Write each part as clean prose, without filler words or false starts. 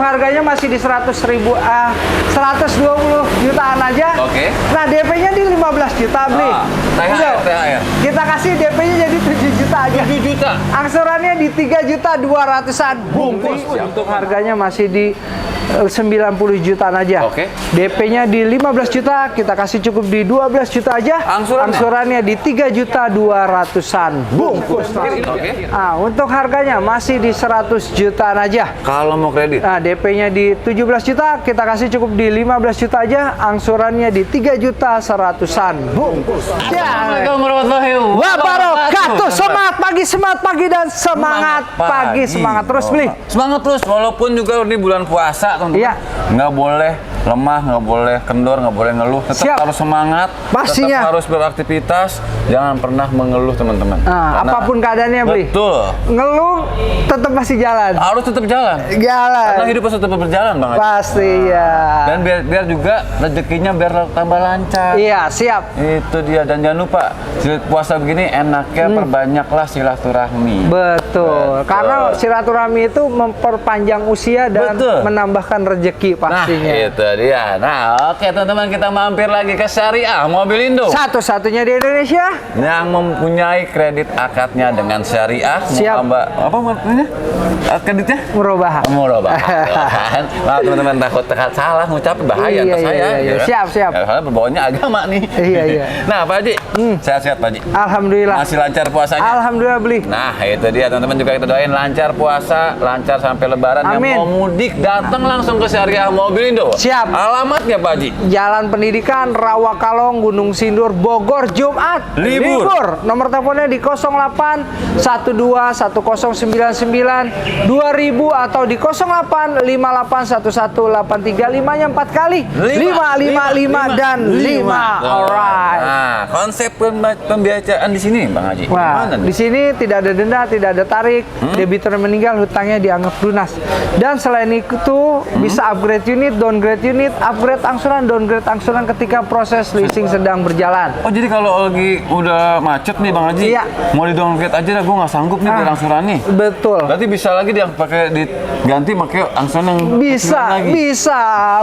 harganya masih di 120 jutaan aja. Oke. Nah, DP-nya di 15 juta beli. THR. Kita kasih DP-nya jadi 7 juta aja. 7 juta. Angsurannya di 3.200.000-an bungkus. Untuk harganya masih di 90 jutaan aja. Oke. DP-nya di 15 juta, kita kasih cukup di 12 juta aja. Angsurannya di 3.200.000-an bungkus. Oke. Nah, untuk harganya masih di 100 jutaan aja. Kalau mau kredit. Nah, DP-nya di 17 juta, kita kasih cukup di 15 juta aja. Angsurannya di 3.100.000-an bungkus. Assalamualaikum warahmatullahi Wabarakatuh. Semangat pagi dan semangat pagi. Semangat terus beli. Semangat terus walaupun juga ini bulan puasa, teman-teman. Iya. Nggak boleh lemah, nggak boleh kendor, nggak boleh ngeluh. Tetap harus semangat. Pastinya. Tetap harus beraktivitas. Jangan pernah mengeluh, teman-teman. Nah, apapun keadaannya beli. Betul. Ngeluh tetap masih jalan. Harus tetap jalan. Jalan. Karena hidup harus tetap berjalan, Bang Haji. Pasti ya. Dan biar juga rezekinya biar tambah lancar. Iya, siap. Itu dia. Dan jangan lupa, puasa begini enaknya perbanyaklah silaturahmi. Betul. Karena silaturahmi itu memperpanjang usia dan menambahkan rezeki pastinya. Nah, itu dia. Nah, oke teman-teman, kita mampir lagi ke Syariah Mobilindo. Satu-satunya di Indonesia yang mempunyai kredit akadnya dengan Syariah. Siap. Apa namanya? Kreditnya? Murabahah. Kan? Nah, teman-teman takut salah ngucapin bahaya Iya, untuk saya. iya. Kan? Siap. Ya, soalnya berbaunya agama nih. Iya. Nah, Pak Haji, sehat-sehat Pak Haji. Alhamdulillah. Masih lancar puasanya? Alhamdulillah beli. Nah, itu dia teman-teman, juga kita doain lancar puasa, lancar sampai lebaran. Amin. Yang mau mudik datang langsung ke Syariah Mobilindo. Siap. Alamatnya Pak Haji? Jalan Pendidikan Rawakalong, Gunung Sindur, Bogor, Jumat. Libur. Nomor teleponnya di 08 12 1099 2000 atau di 08 58 11 835 nya 4 kali. 5 dan 5. Alright. Nah, konsep pembiayaan di sini Bang Haji. Wah, di sini tidak ada denda, tidak ada tarik. Debitur meninggal, hutangnya dianggap lunas. Dan selain itu bisa upgrade unit, downgrade unit, upgrade angsuran, downgrade angsuran ketika proses leasing sedang berjalan. Oh, jadi kalau lagi udah macet nih Bang Haji, iya, mau di downgrade aja dah, gue nggak sanggup nih bayar angsuran nih. Betul. Berarti bisa lagi dia pakai diganti pakai angsuran yang bisa.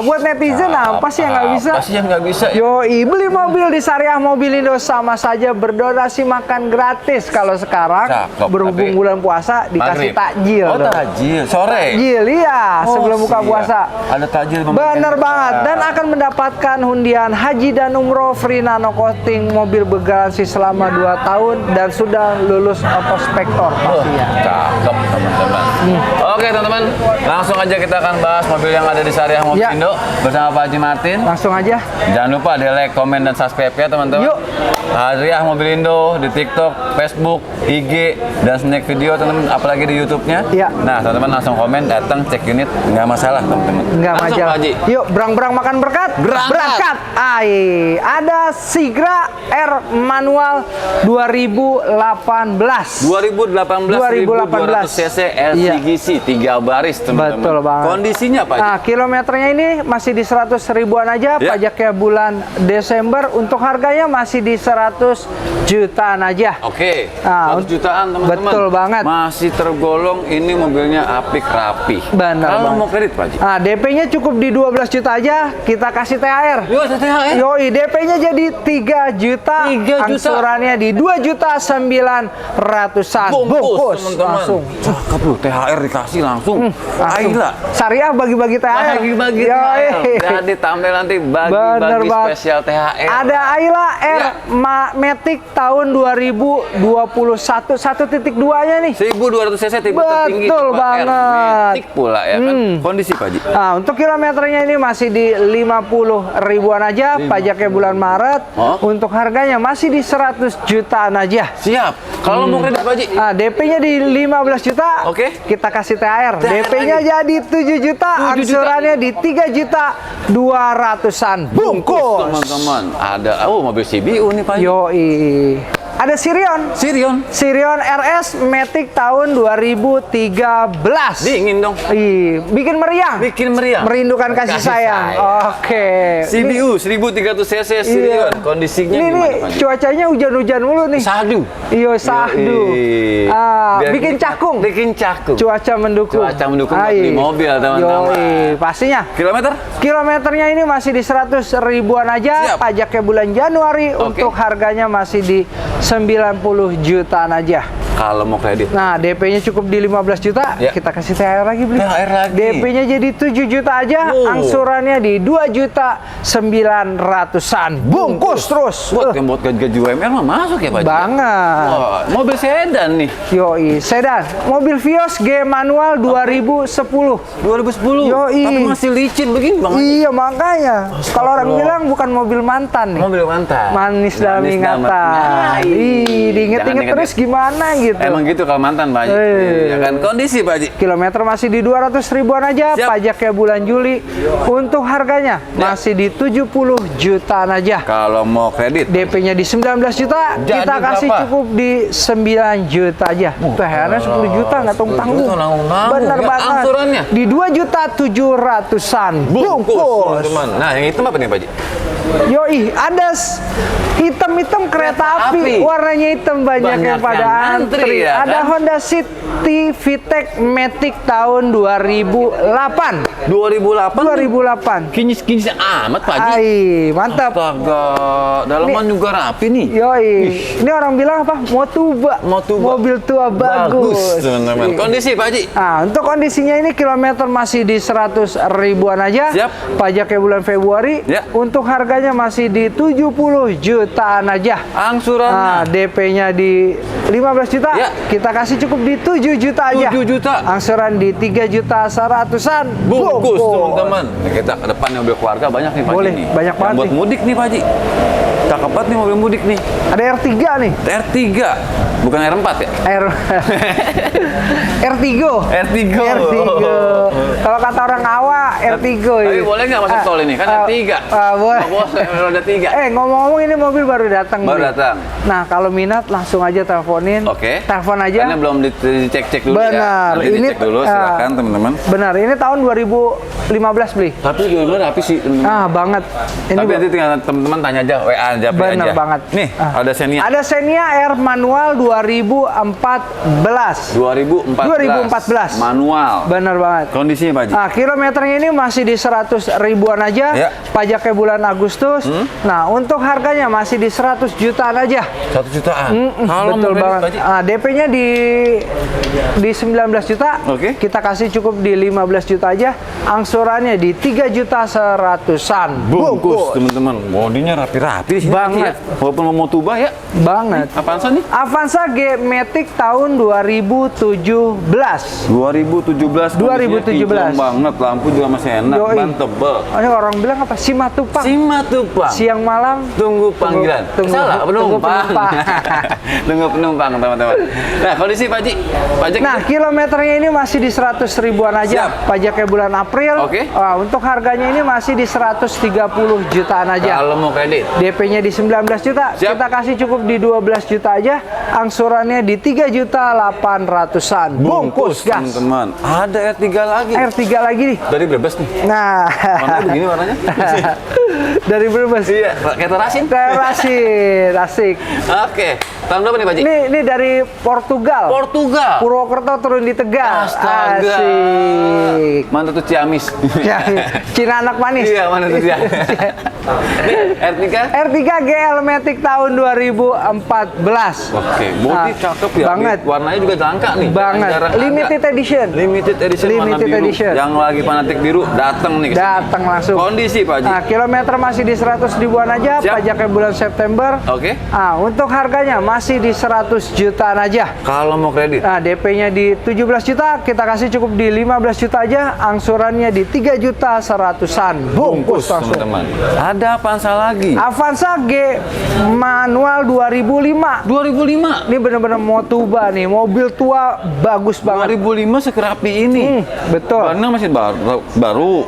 Buat netizen apa sih yang nggak bisa? Apa sih yang nggak bisa? Yoi, beli mobil di Syariah Mobilindo sama saja berdonasi makan gratis. Kalau sekarang berhubung bulan puasa dikasih takjil. Oh, takjil sore. Takjil, iya, sebelum buka puasa. Ada takjil. Bener banget. Dan akan mendapatkan hundian haji dan umroh free nano coating mobil bergaransi selama 2 tahun dan sudah lulus otospektor pastinya. Cakep teman-teman. Oke teman-teman, langsung aja kita akan bahas mobil yang ada di Syariah Mobilindo bersama Pak Haji Martin. Langsung aja. Jangan lupa di like, komen, dan subscribe ya teman-teman. Yuk. Syariah Mobilindo di TikTok, Facebook, IG, dan snack video teman-teman, apalagi di YouTube-nya. Iya. Nah teman-teman langsung komen, datang cek unit, nggak masalah teman-teman. Nggak langsung masalah. Pak Haji. Yuk, berang-berang makan berkat. Berangkat. Ada Sigra R manual 2018. 2018 cc LCGC 3 baris teman-teman. Betul banget. Kondisinya Pak Haji? Nah, kilometernya ini masih di 100 ribuan aja. Pajaknya bulan Desember. Untuk harganya masih di 100 jutaan aja. Oke. Nah, 100 jutaan teman-teman. Betul banget. Masih tergolong ini mobilnya apik rapi. Benar. Kalau mau kredit Pak Haji? Nah, DP-nya cukup di 12 juta aja. Kita kasih THR. Yo, THR. Yoi, DP-nya jadi 3 juta. Angsurannya di 2.900.000-an. Bungkus. Langsung. Cakep loh, THR dikasih langsung. Aila. Syariah bagi-bagi THR. Bagi-bagi THR. Jadi tampil nanti bagi-bagi spesial THR. Ada Ayla R Matic tahun 2021 1.2-nya nih. 1200 cc tipe tertinggi. Betul banget. Matic pula ya kan. Kondisi Pak Haji? Nah, untuk kilometernya ini masih di 50 ribuan aja. Pajaknya bulan Maret. Untuk harganya masih di 100 jutaan aja. Siap. Kalau mau kredit Pak Haji? Nah, DP-nya di 15 juta. Oke. Kita kasih THR. DP-nya jadi 7 juta. Angsurannya di 3.200.000-an. Bungkus. Teman-teman, ada mobil CBU nih Pak Haji. Yoi. Ada Sirion RS Matic tahun 2013. Dingin dong. Ih, bikin meriang. Merindukan kasih sayang. Oke. CBU 1300 cc Sirion. Kondisinya ini gimana, nih, Pak Haji? cuacanya hujan-hujan mulu nih. Sahdu. Iya, sahdu. Biar Bikin cakung. Cuaca mendukung. buat beli mobil, teman-teman. Yoi, pastinya. Kilometernya ini masih di 100 ribuan aja. Siap. Pajaknya bulan Januari. Untuk harganya masih di 90 jutaan aja. Kalau mau kredit. Nah, DP-nya cukup di 15 juta. Ya. Kita kasih THR lagi, Bli. THR lagi. DP-nya jadi 7 juta aja. Angsurannya di 2 juta 900-an. Bungkus terus. Buat gaji UMR mah masuk ya, Pak Haji? Banget. Wah, mobil sedan nih. Yoi, sedan. Mobil Vios G manual 2010. 2010. Yoi. Tapi masih licin begini, Bang. Iya, makanya. Kalau orang bilang bukan mobil mantan nih. Mobil mantan. Manis dalam ingatan. Ih, diinget-inget terus gimana gitu. Emang gitu kalau mantan, Pak Haji. Ya kan, kondisi, Pak Haji. Kilometer masih di 200 ribuan aja. Siap. Pajaknya bulan Juli. Untuk harganya masih di 70 jutaan aja. Kalau mau kredit. DP-nya di 19 juta. Jadi kita kasih berapa? cukup di 9 juta aja. THR-nya 10 juta nggak tanggung-tanggung. Bener Ya, banget. angsurannya? Di 2 juta 700-an. Bungkus, teman. Nah, yang itu apa nih, Pak Haji? Yoi, ada hitam-hitam kereta api. Warnanya hitam, banyak yang pada antri. ya, Ada kan? Honda City VTEC Matic tahun 2008. 2008. Kinyis-kinyis amat, Pak Haji. Ai, mantap. Astaga, dalaman juga rapi nih. Yoi, ini orang bilang apa? Motuba. Mobil tua bagus. Teman-teman. Kondisi, Pak Haji. Nah, untuk kondisinya ini kilometer masih di 100 ribuan aja. Siap. Pajaknya bulan Februari. Ya. Untuk harganya masih di 70 jutaan aja. Angsurannya. Nah, DP-nya di 15 juta. Ya. Kita kasih cukup di 7 juta aja. 7 juta. Angsuran di 3 juta 100-an. Bungkus, teman-teman. Nah, kita ke depan mobil keluarga banyak nih, Pak Haji. Boleh, nih. banyak Yang banget buat nih. mudik nih, Pak Haji. Cakep banget nih mobil mudik nih. Ada R3 nih. R3, bukan R4 ya? R3. R3. Kalau kata orang Awa, R3. Tapi boleh nggak masuk tol ini? Kan R3. Boleh. Roda 3. Ngomong-ngomong ini mobil baru datang. Baru nih. datang. Nah, kalau minat langsung aja teleponin. Oke. Telepon aja. Karena belum dicek-cek dulu Benar. ya. Nanti Ini, dicek dulu, silakan teman-teman. Benar, ini tahun 2015 beli. Tapi dulu rapi sih. Banget. Ini Tapi nanti tinggal teman-teman tanya aja, WA aja, benar aja. banget. Nih, ada Xenia. Ada Xenia R manual 2014. 2014. Manual. Benar banget. Kondisinya, Pak Haji? Nah, kilometernya ini masih di 100 ribuan aja. Ya. Pajaknya bulan Agustus. Nah, untuk harganya masih di 100 jutaan aja. 1 jutaan. Kalau Betul mau banget. kredit, Pak Haji? DP-nya di 19 juta. Oke. Kita kasih cukup di 15 juta aja. Angsurannya di 3 juta 100-an. Bungkus, teman-teman. Bodinya rapi-rapi di sini. Banget. Ya. Walaupun mau Tuba ya. Banget. Avanza nih? Avanza G Matic tahun 2017. 2017. 2017. Hijau banget, lampu juga masih enak, Yoi. ban tebel. Ini orang bilang apa? Simatupang. Simatupang. Siang malam Tunggu panggilan. Salah, tunggu penumpang. penumpang. Tunggu penumpang, teman-teman. Nah, kondisi Pak Haji. Pajak Nah, kilometernya ini masih di 100 ribuan aja. Siap. Pajaknya bulan April. Oke. Untuk harganya ini masih di 130 jutaan aja. kalau mau kredit. DP-nya di 19 juta. Siap. Kita kasih cukup di 12 juta aja. Angsurannya di 3 juta 800-an. Bungkus, gas. teman-teman. Ada R3 lagi. R3 lagi nih. Dari Brebes nih. Nah. Warnanya begini warnanya. Dari Brebes. Iya, kayak terasin. Terasin, asik. Oke. Tahun berapa nih, Pak Haji? Ini dari Portugal. Portugal. Purwokerto turun di Tegal. Astaga. Asik. Mana tuh Ciamis? Cina anak manis. Iya, mana tuh dia? Nih, R3? R3 GL Matic tahun 2014. Oke, bodi cakep ya. Banget. Warnanya juga langka nih. Banget. Jarang ada. Limited edition. Limited edition warna Limited biru. edition. Yang lagi fanatik biru datang nih ke sini. Datang langsung. Kondisi, Pak Haji. Nah, kilometer masih di 100 ribuan aja. Siap. Pajaknya bulan September. Oke. Untuk harganya masih di 100 jutaan aja. Kalau mau kredit. Nah, DP-nya di 17 juta, kita kasih cukup di 15 juta aja. Angsurannya di 3 juta 100-an. Bungkus langsung. teman-teman. Ada Avanza lagi. Avanza G manual 2005. 2005. Ini bener-bener Motuba nih, mobil tua bagus banget. 2005 sekerapi ini. Betul. Karena masih baru.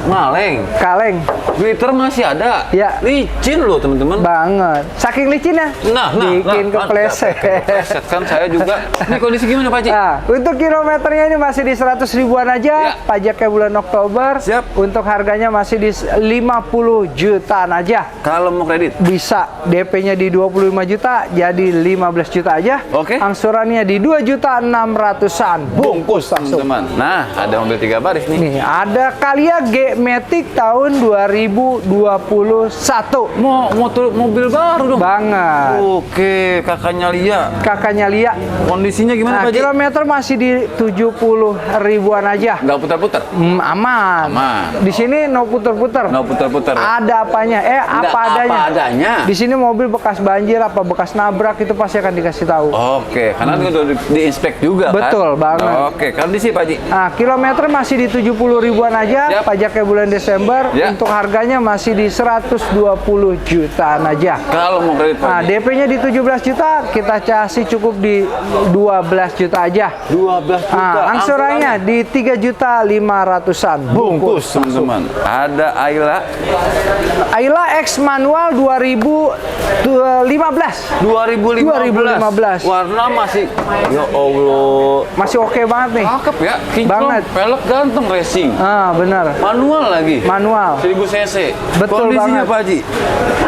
Maleng. Kaleng. Glitter masih ada. Ya. Licin loh teman-teman. Banget. Saking licinnya. Bikin kepleset. Kepleset kan saya juga. Ini kondisi gimana Pak Haji? Nah, untuk kilometernya ini masih di 100 ribuan aja. Ya. Pajaknya bulan Oktober. Siap. Untuk harganya masih di 50 jutaan aja. Kalau mau kredit? Bisa DP-nya di 25 juta jadi 15 juta aja. Oke. Angsurannya di 2.600.000-an. Bungkus langsung. Teman-teman. Nah, ada mobil 3 baris nih. Nih, ada Calya G-Matic tahun 2021. Mobil baru dong. Banget. Oke, kakaknya Lia. Kakaknya Lia. Kondisinya gimana Nah, Pak Haji? kilometer masih di 70 ribuan aja. Nggak putar-putar? Aman. Aman. Di sini no puter-puter. Nggak putar-putar. Ada apanya? Nggak, Apa adanya. apa adanya. Di sini mobil bekas banjir apa bekas nabrak itu pasti akan dikasih tahu. Oke, karena itu udah di-inspek juga kan? Betul banget. Oke, kondisi Pak Haji? Nah, kilometer masih di 70 ribuan aja. Siap. Pajaknya bulan Desember. Ya. Untuk harganya masih di 120 jutaan aja. Kalau mau kredit Pak Nah, Haji? DP-nya di 17 juta, kita kasih cukup di 12 juta aja. 12 juta. Nah, angsurannya di 3.500.000-an. Bungkus teman-teman. Ada Ayla Ayla X manual 2015. 2015. Warna masih, ya Allah, Masih oke banget nih. cakep ya. Kinclong, Banget. pelek ganteng racing. Ah, benar. Manual lagi. Manual. 1000 cc. Betul Kondisinya banget. Pak Haji?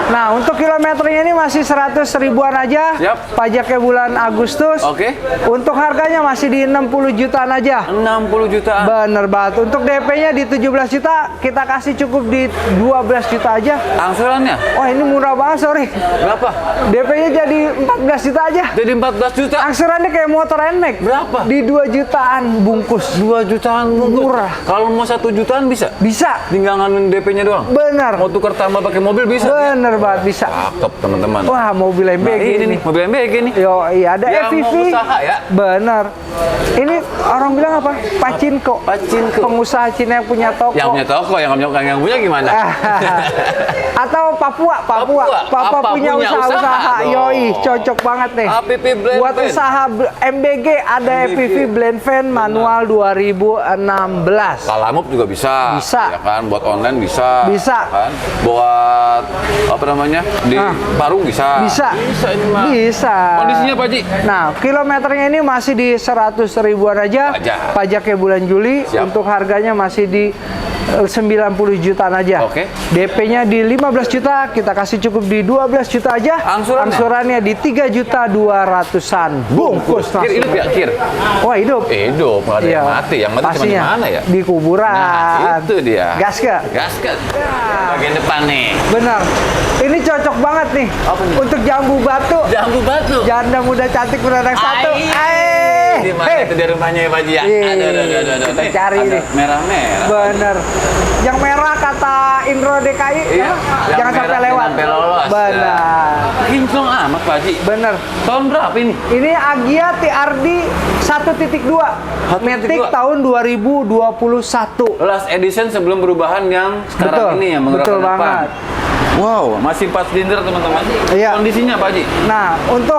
Nah, untuk kilometernya ini masih 100 ribuan aja. Siap. Pajaknya bulan Agustus. Oke. Untuk harganya masih di 60 jutaan aja. 60 jutaan. Bener banget. Untuk DP-nya di 17 juta, kita kasih cukup di 12 juta aja. Angsurannya Wah, ini murah banget, sorry. berapa? DP-nya jadi 14 juta aja. Jadi 14 juta. Angsurannya kayak motor NMAX. Berapa? Di 2 jutaan bungkus. 2 jutaan bungkus. Murah. Kalau mau 1 jutaan bisa? Bisa. Tinggal ngambil DP-nya doang. Bener. Mau tukar tambah pakai mobil bisa? Bener banget, bisa. Cakep teman-teman. Wah, mobil Nah, MBG ini nih, mobil MBG nih. Yo, iya ada Yang FVV. mau usaha ya? Bener. Ini orang bilang apa? Pacinko. Pacinko. Pengusaha Cina yang punya toko. Yang punya toko, yang punya gimana? Atau Papua punya usaha-usaha. dong. Yoi, cocok banget nih. APP Blend Buat Van. usaha MBG ada FPV Blend Van manual 2016. Kalamup juga bisa. Bisa. Ya kan, buat online bisa. Bisa. Kan? Buat apa namanya? Di Parung bisa. Bisa. Bisa ini mah. Bisa. Kondisinya Pak Haji? Nah, kilometernya ini masih di 100 ribuan aja. Pajaknya bulan Juli. Siap. Untuk harganya masih di 90 jutaan aja. Oke. DP-nya di 15 juta, kita kasih cukup di 12 juta aja. Angsurannya di 3.200.000-an. Bungkus Kir hidup ya, Kir? Wah, hidup. Hidup, nggak ada yang mati. Yang mati cuma di Pastinya. mana ya? Di kuburan. Nah, itu dia. Gas ke? Gas kan? Bagian depan nih. Benar. Ini cocok banget nih. Apa nih? Untuk jambu batu. Jambu batu. Janda muda cantik beranak satu. Di mana itu di rumahnya ya Pak Haji ya? Aduh. Kita cari ada nih. Merah-merah. Bener. Yang merah kata Indro DKI, Iya. jangan Yang sampai merah lewat. sampai lolos. Benar. Kinclong amat Pak Haji. Bener. Tahun berapa ini? Ini Agya TRD 1.2. 1.2. Matic tahun 2021. Last edition sebelum perubahan yang sekarang Betul. ini yang menggerakkan Betul depan. banget. Wow, masih 4 silinder teman-teman. Iya. Kondisinya Pak Haji? Nah, untuk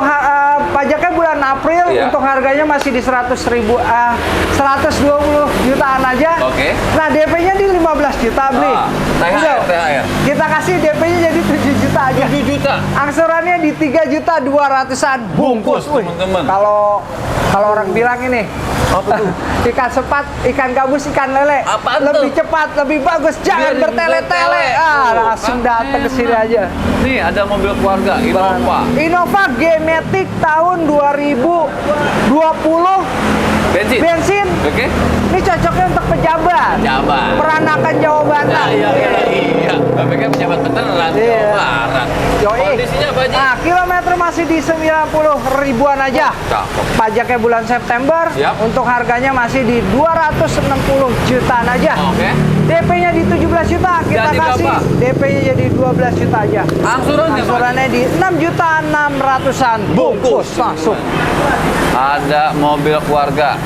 pajaknya bulan April, Iya. untuk harganya masih di 120 jutaan aja. Oke. Nah, DP-nya di 15 juta beli. Udah. THR. Kita kasih DP-nya jadi 7 juta aja. 7 juta. Angsurannya di 3.200.000-an bungkus. Wih, teman-teman. Kalau orang bilang ini Apa tuh? ikan sepat, ikan gabus, ikan lele. Apaan lebih tuh? cepat, lebih bagus, jangan Biar bertele-tele. bertele. Langsung datang ke sini aja. Nih ada mobil keluarga Innova. Innova G-Matic tahun 2020 Bensin. bensin. Oke. Ini cocoknya untuk pejabat. Jabat. Peranakan Jawa Barat. Iya. Gak pikir pejabat beneran Iya. Jawa Barat. Yoi. Kondisinya Pak Haji? Nah, kilometer masih di 90 ribuan aja. Cakep. Pajaknya bulan September. Siap. Untuk harganya masih di 260 jutaan aja. Oke. DP-nya di 17 juta, kita Jadi kasih berapa? DP-nya jadi 12 juta aja. Angsurannya Pak Haji? Angsurannya di 6.600.000-an. Bungkus langsung. Ada mobil keluarga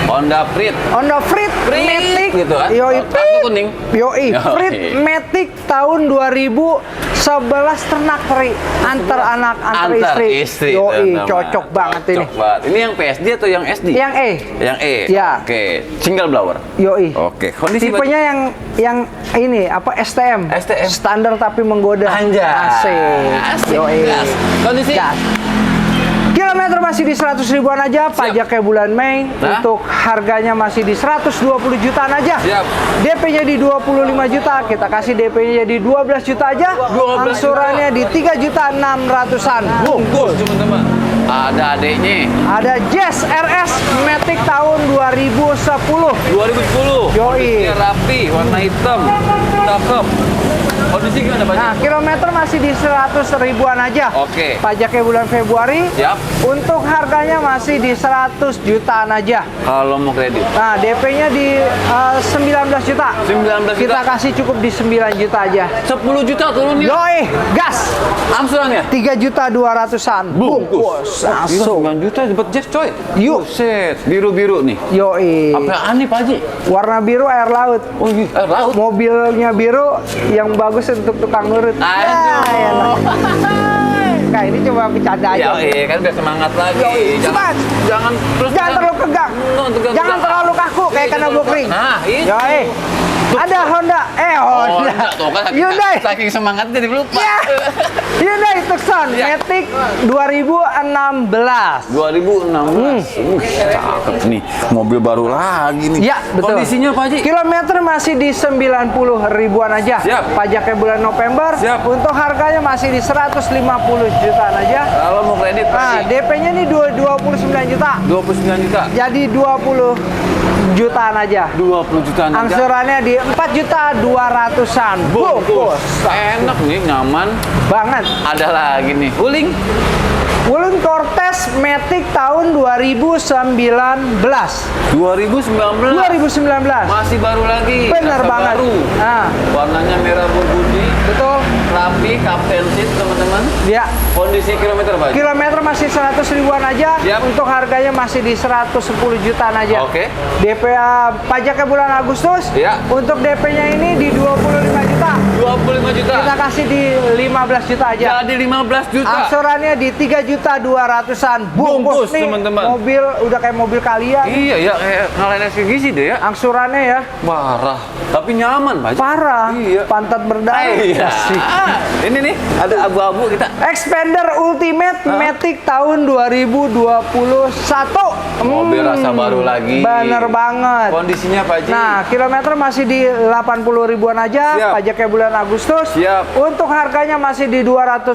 Honda Freed. Honda Freed Freed. Matic gitu kan? Yoi, Kartu kuning. Yoi, Yoi. Frit Matic tahun 2011 ternak Tri. Antar anak, antar istri. Yoi, teman-teman. cocok banget ini. Cocok banget. Ini yang PSD atau yang SD? Yang E. Yang E. Ya. Oke, single blower. Yoi. Oke, kondisi Tipenya yang ini apa STM. STM. Standar tapi menggoda. Anjay. Asik. Yoi. Gas. Kondisi Gas. Kilometer masih di 100 ribuan aja, pajaknya bulan Mei. Nah. Untuk harganya masih di 120 jutaan aja. Siap. DP-nya di 25 juta, kita kasih DP-nya di 12 juta aja. 12 Angsurannya di 3.600.000-an. bungkus, teman-teman. Ada adeknya. Ada Jazz RS Matic tahun 2010. 2010. Yoi. Kondisinya rapi, warna hitam. Cakep. Kondisi gimana, Pak? Nah, kilometer masih di 100 ribuan aja. Oke. Pajaknya bulan Februari. Siap. Untuk harganya masih di 100 jutaan aja. Kalau mau kredit. Nah, DP-nya di 19 juta. 19 juta. Kita kasih cukup di 9 juta aja. 10 juta turun ya. Yoi, gas. Angsurannya? 3.200.000-an. Bungkus. Langsung. 9 juta dapat Jazz, coy. Yuk. Set, biru-biru nih. Yoi. Apaan nih, Pak Haji? Warna biru air laut. Oh, iya, air laut. Mobilnya biru yang bagus untuk tukang nurut. Aduh. Ya elah. Kak, ini cuma bercanda aja. Ya, iya kan biar semangat lagi. Yoi, Jangan, cepat. jangan terus. Jangan terlalu tegang. Jangan terlalu kaku kayak kena bukring. Nah, itu. Yoi. Ada Honda. Honda. Honda tuh kan Hyundai. saking semangat jadi lupa. Ya. Hyundai Tucson Ya. Matic 2016. 2016. Cakep nih. Mobil baru lagi nih. Ya, betul. Kondisinya Pak Haji? Kilometer masih di 90 ribuan aja. Siap. Pajaknya bulan November. Siap. Untuk harganya masih di 150 jutaan aja. Kalau mau kredit Pak Nah, Haji? DP-nya nih 29 juta. 29 juta. Jadi 20 jutaan aja. 20 jutaan aja. Angsurannya di 4.200.000-an. Bungkus. Enak nih, nyaman. Banget. Ada lagi nih. Uling. Wuling Cortez Matic tahun 2019. 2019. 2019. Masih baru lagi. Bener Rasa banget. Baru. Nah, Warnanya merah burgundy. betul. Rapi, kapten seat teman-teman. Ya. Kondisi kilometer Pak Haji? Kilometer masih 100 ribuan aja. Siap. Untuk harganya masih di 110 jutaan aja. Oke. DP pajaknya bulan Agustus. Ya. Untuk DP-nya ini di 25 juta. 25 juta. Kita kasih di 15 juta aja. Jadi 15 juta. Angsurannya di 3.200.000-an. Bungkus, nih. teman-teman. Mobil udah kayak mobil kalian. Iya ya, kayak ngalahin eksekusi deh ya. Angsurannya ya Parah. Tapi nyaman Pak Haji. parah. Iya. Pantat berdarah. Iya. Asik. Ini nih, ada abu-abu kita. Expander Ultimate Matic tahun 2021. Mobil rasa baru lagi. Bener banget. Kondisinya Pak Haji? Nah, kilometer masih di 80 ribuan aja. Siap. Pajaknya bulan Agustus. Siap. Untuk harganya masih di 210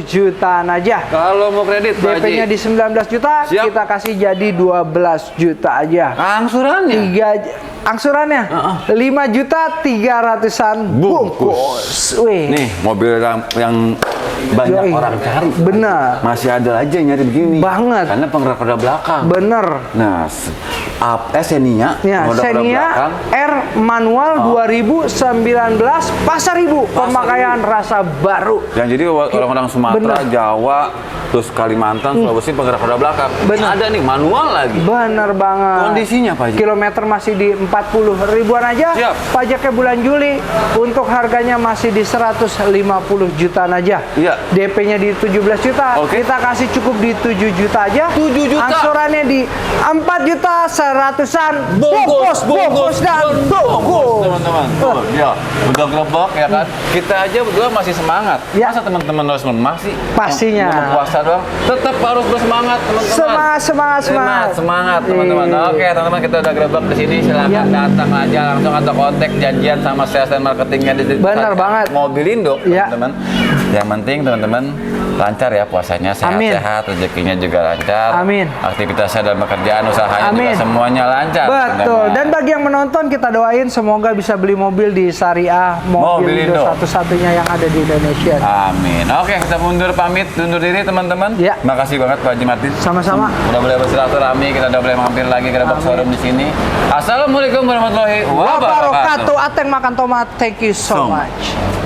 jutaan aja. Kalau mau kredit Pak Haji? DP-nya di 19 juta, Siap. kita kasih jadi 12 juta aja. Angsurannya? Angsurannya 5.300.000-an bungkus. Wih. Nih, mobil yang banyak Yoi. orang cari. Bener. Masih ada aja yang nyari begini. Banget. Karena penggerak roda belakang. Bener. Nah, Xenia, Ya, roda Xenia belakang. R manual 2019 pasar ibu, pemakaian rasa baru. Yang jadi orang-orang Sumatera, Bener. Jawa, terus Kalimantan, Sulawesi penggerak roda belakang. Bener. Ada nih manual lagi. Bener banget. Kondisinya Pak Haji? Kilometer masih di 40 ribuan aja. Siap. Pajaknya bulan Juli. Untuk harganya masih di 150 jutaan aja. Iya. DP-nya di 17 juta. Oke. Kita kasih cukup di 7 juta aja. 7 juta. Angsurannya di 4 juta 100-an. Bungkus, dan bungkus. teman-teman. Tuh, ya, udah gerebek ya kan. Kita aja berdua masih semangat. Ya. Masa teman-teman harus lemah sih? Pastinya. Mau puasa doang. Tetap harus bersemangat, teman-teman. Semangat, teman-teman. Iya. Oke, teman-teman, kita udah gerebek di sini. Silakan Ya. datang aja langsung atau kontak janjian sama sales dan marketingnya di Benar banget. Mobilindo, Ya. teman-teman. Yang penting teman-teman lancar ya puasanya, Amin. sehat-sehat, rezekinya juga lancar. Amin. Aktivitasnya dan pekerjaan usahanya Amin. juga semuanya lancar. Betul. teman-teman. Dan bagi yang menonton, kita doain semoga bisa beli mobil di Syariah Mobilindo. Mobilindo, satu-satunya yang ada di Indonesia. Amin. Oke, kita undur diri teman-teman. Ya. Makasih banget Pak Haji Martin. Sama-sama. Udah boleh bersilaturahmi, kita udah boleh mampir lagi ke box showroom di sini. Assalamualaikum warahmatullahi wabarakatuh. Wabarakatuh. Ateng makan tomat. Thank you so So much.